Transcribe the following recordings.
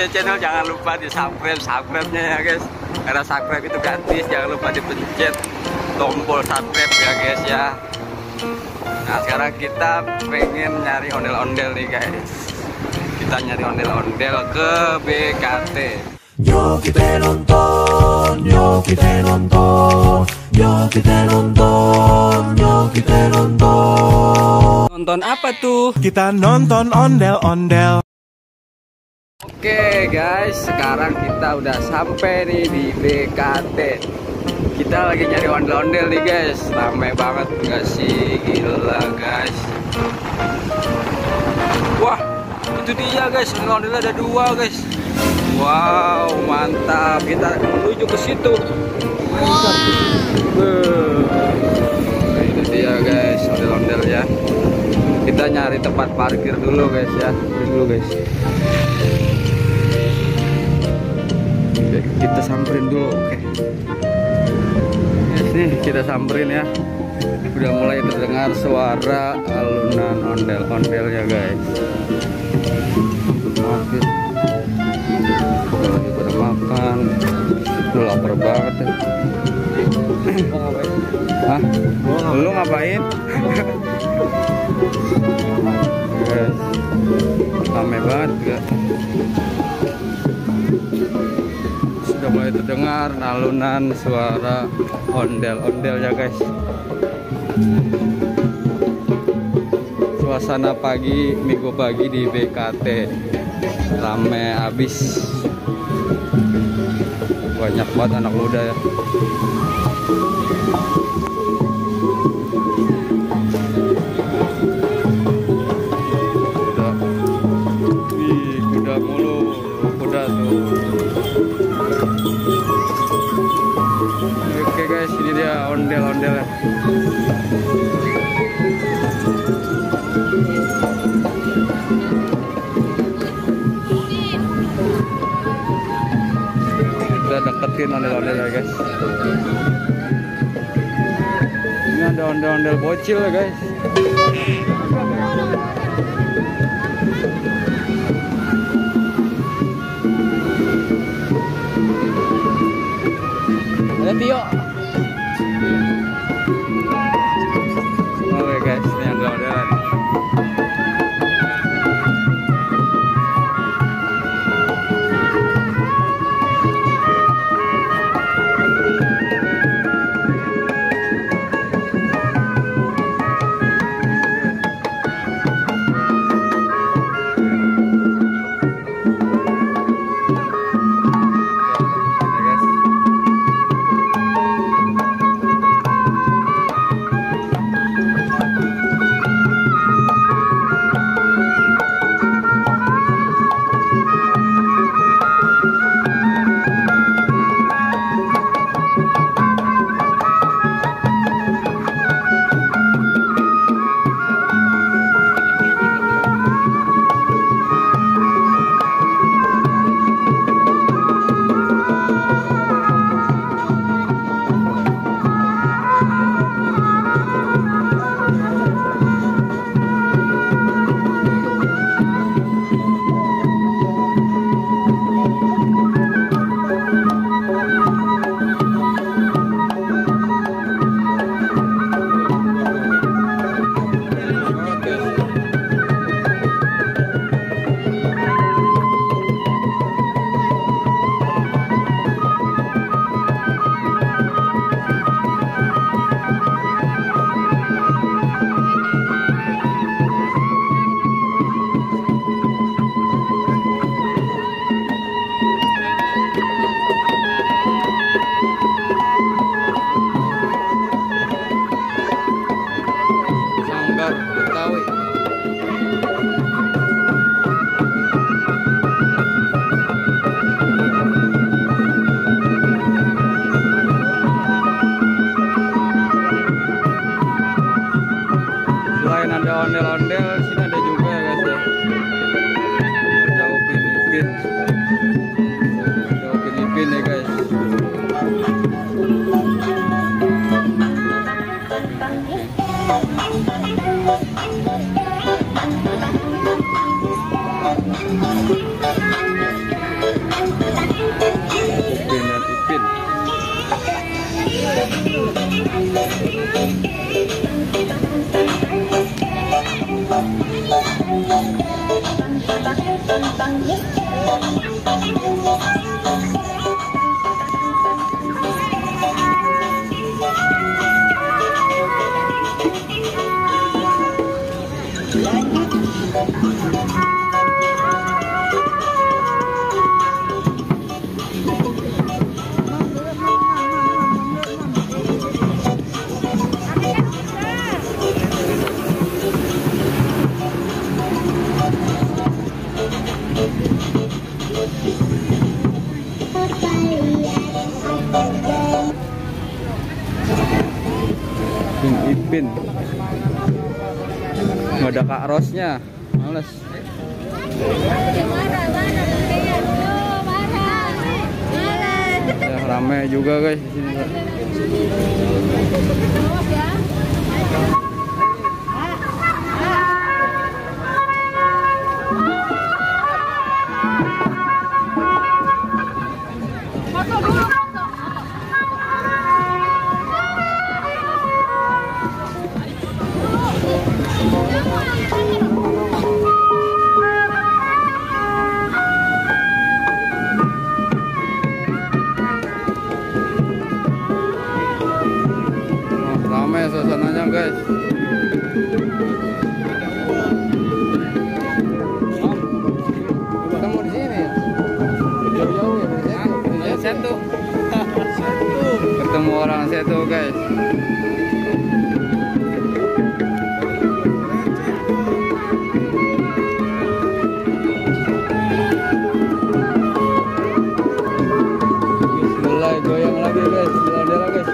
punya channel jangan lupa di subscribe-nya ya guys. Karena subscribe itu gratis, jangan lupa dipencet tombol subscribe ya guys ya. Nah sekarang kita pengen nyari ondel-ondel nih guys. Kita nyari ondel-ondel ke BKT. Yo kita nonton, yo kita nonton, yo kita nonton, yo kita nonton. Nonton apa tuh? Kita nonton ondel-ondel. Oke guys, sekarang kita udah sampai nih di BKT. Kita lagi nyari ondel-ondel nih guys. Ramai banget gak sih? Gila guys. Wah, itu dia guys, ondel-ondelnya ada 2 guys. Wow, mantap. Kita menuju ke situ. Mantap. Itu dia guys, ondel-ondel ya. Kita nyari tempat parkir dulu guys ya. Dulu guys. Oke, kita samperin dulu. Oke. Nih kita samperin ya. Udah mulai terdengar suara alunan ondel-ondel ya guys. Maafin. Lagi pada makan. Udah lapar banget ya. Hah? Lu ngapain? Guys, rame banget ya. Sudah mulai terdengar alunan suara ondel-ondel ya guys. Suasana pagi, minggu pagi di BKT rame abis. Banyak banget anak muda ya. Kuda mulu, kuda tuh. Oke guys, ini dia ondel-ondel ya. Kita deketin ondel-ondel ya guys. Ini ada ondel-ondel bocil ya guys. Ada Tio. Oke guys, ini ondel-ondelan. Ipin nggak ada Kak Rosnya, males. Ya, rame juga guys di sini. Ramai suasananya guys. Ketemu di sini ya? Jauh-jauh ya? Satu. Ketemu orang satu guys. Mulai goyang lagi guys, jalan-jalan guys.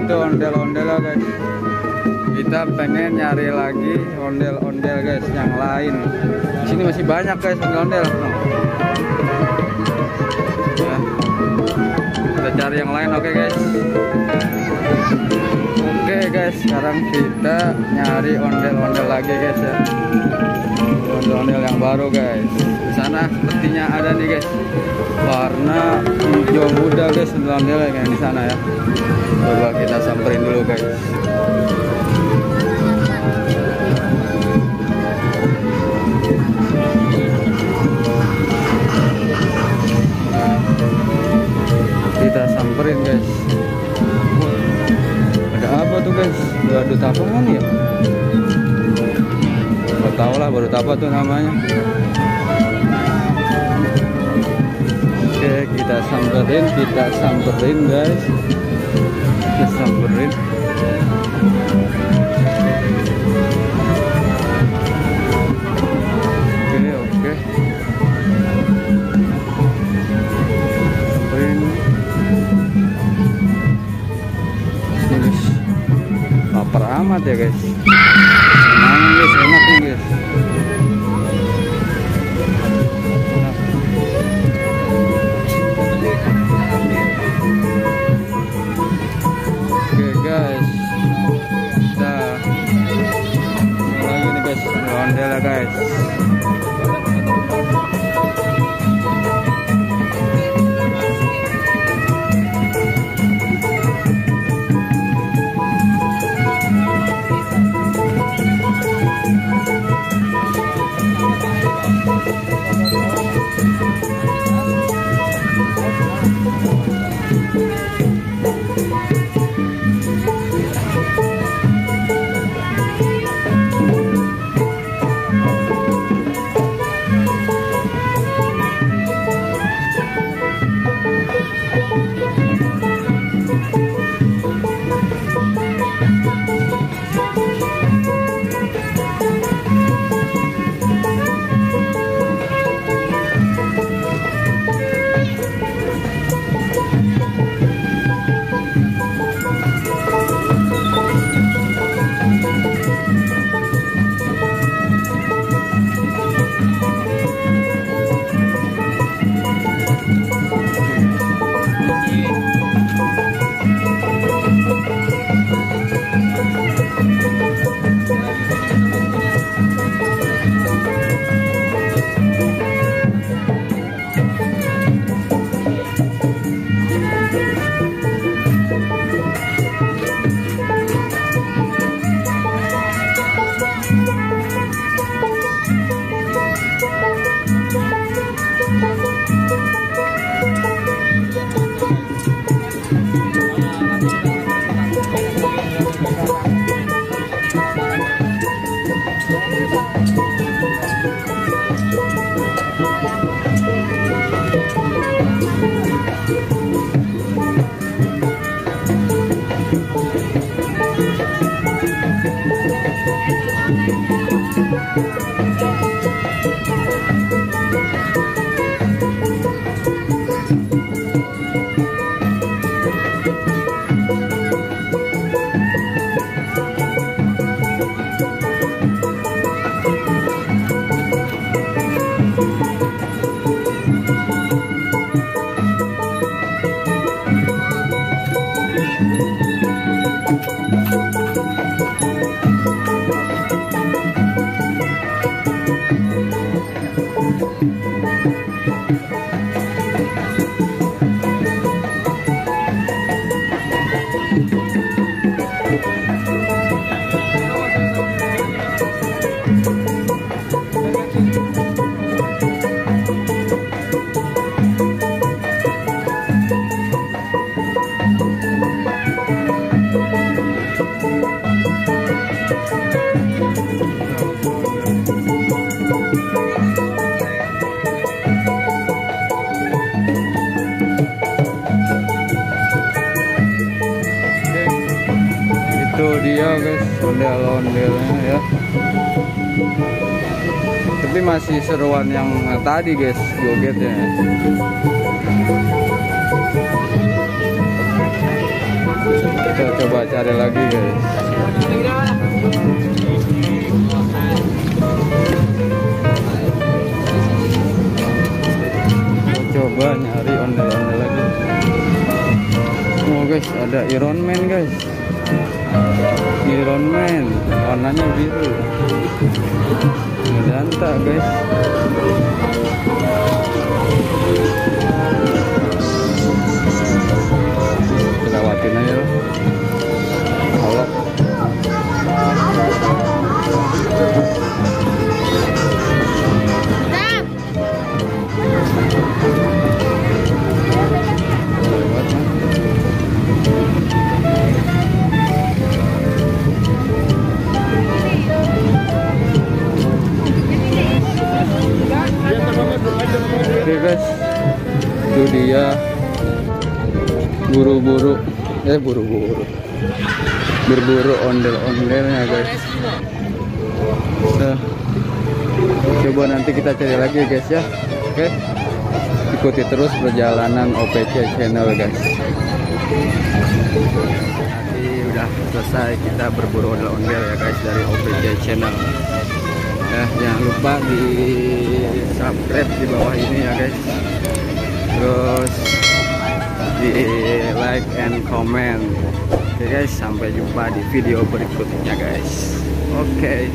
Itu ondel-ondel guys. Kita pengen nyari lagi ondel-ondel guys yang lain. Di sini masih banyak guys ondel-ondel. Ya. Kita cari yang lain, oke guys. Oke guys, sekarang kita nyari ondel-ondel lagi guys ya. Ondel-ondel yang baru guys. Di sana sepertinya ada nih guys. Warna hijau muda guys, ondel-ondel yang di sana ya. Coba kita samperin dulu guys. Kita samperin guys. Ada apa tuh guys? Baru tapungan ya? Gak tau lah baru apa tuh namanya. Oke, kita samperin guys. Kita samperin. Oke. Samperin. Ini guys. Lapar amat ya guys. Enak guys, enak nih guys. Ondel guys. Dia guys, ondel-ondelnya ya. Tapi masih seruan yang tadi guys, jogetnya. Kita coba cari lagi guys. Coba nyari ondel-ondel lagi. Oh guys, ada Iron Man guys. Iron Man warnanya biru, ngedanta guys. Kita lewatin aja loh. Halo. dia berburu ondel-ondelnya guys. Nah, coba nanti kita cari lagi guys ya. Oke, ikuti terus perjalanan OPC channel guys. Tadi udah selesai kita berburu ondel-ondel ya guys dari OPC channel. Jangan lupa di subscribe di bawah ini ya guys, terus di like and comment. Oke guys, sampai jumpa di video berikutnya guys. Oke.